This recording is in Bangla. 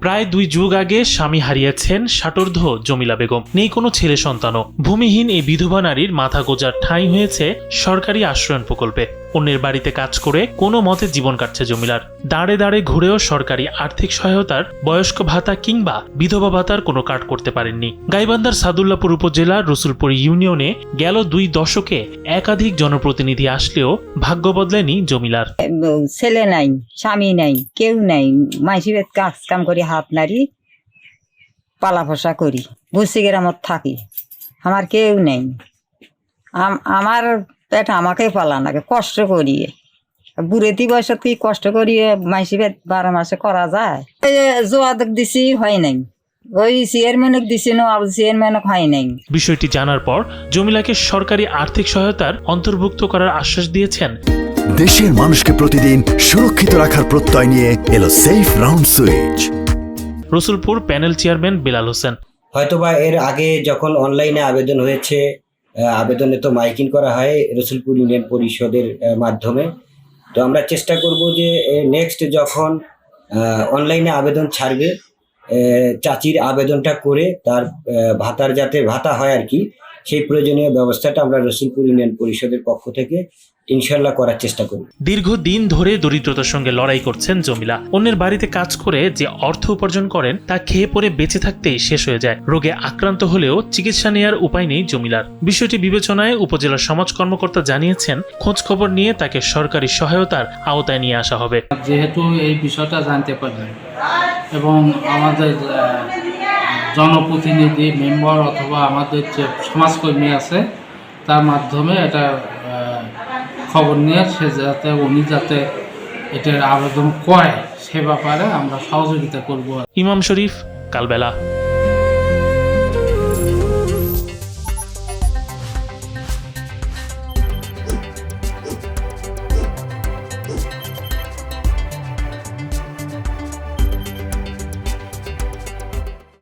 প্রায় 2 যুগ আগে স্বামী হারিয়েছেন ষাটোর্ধ্ব জমিলা বেগম। নেই কোনো ছেলে সন্তানও। ভূমিহীন এই বিধবা নারীর মাথা গোঁজার ঠাঁই হয়েছে সরকারি আশ্রয়ণ প্রকল্পে। অন্যের বাড়িতে কাজ করে কোনো মতে জীবন কাটছে জমিলার। দাঁড়ে দাঁড়ে ঘুরেও সরকারি আর্থিক সহায়তার, বয়স্ক ভাতা কিংবা বিধবা ভাতার কোনো কার্ড করতে পারেননি। গাইবান্ধার সাদুল্লাপুর উপজেলার রসুলপুর ইউনিয়নে গেল 2 দশকে একাধিক জনপ্রতিনিধি আসলেও ভাগ্য বদলেনি জমিলার। ছেলে নাই, স্বামী নাই, কেউ নাই। মাইসি কাজ কাম করি, হাত নাড়ি, পালা ফসা করি, বুঝছি গ্রামত থাকি। আমার কেউ নেই। আমার পেট আমাকে পালা নাকি কষ্ট করিয়ে, বুড়েতি বয়সত কি কষ্ট করিয়ে মাইসি পেট 12 মাসে করা যায়। জোয়াদক দিছি হয় নাই, ওই চেয়ারম্যানক দিছি না, চেয়ারম্যানক হয় নাই। বিষয়টি জানার পর জমিলাকে সরকারি আর্থিক সহায়তার অন্তর্ভুক্ত করার আশ্বাস দিয়েছেন। দেশের মানুষকে প্রতিদিন সুরক্ষিত রাখার প্রত্যয় নিয়ে এলো safe round switch. Rasulpur panel chairman Belal Hossain. হয়তোবা এর আগে যখন অনলাইনে আবেদন হয়েছে, আবেদনে তো মাইকিং করা হয় রসুলপুর ইউনিয়ন পরিষদের মাধ্যমে। তো আমরা চেষ্টা করব যে নেক্সট যখন অনলাইনে আবেদন ছাড়বে, চাচির আবেদনটা করে তার ভাতার যাতে ভাতা হয় আর কি, সেই প্রয়োজনীয় ব্যবস্থাটা আমরা রসুলপুর ইউনিয়ন পরিষদের পক্ষ থেকে ইনশাল্লাহ করার চেষ্টা করব। দীর্ঘদিন ধরে দরিদ্রতার সঙ্গে লড়াই করছেন জমিলা। অন্যের বাড়িতে কাজ করে যে অর্থ উপার্জন করেন তা খেয়ে পরে বেঁচে থাকতেই শেষ হয়ে যায়। রোগে আক্রান্ত হলেও চিকিৎসা নেওয়ার উপায় নেই জমিলার। বিষয়টি বিবেচনায় উপজেলা সমাজ কর্মকর্তা জানিয়েছেন, খোঁজ খবর নিয়ে তাকে সরকারি সহায়তার আওতায় নিয়ে আসা হবে। যেহেতু এই বিষয়টা জানতে পারলেন এবং আমাদের জনপ্রতিনিধি মেম্বার অথবা আমাদের যে সমাজকর্মী আছে তার মাধ্যমে এটা খবর নিয়ে উনি যাতে এটার আবেদন করে সে ব্যাপারে আমরা সহযোগিতা করব। ইমাম শরীফ, কালবেলা।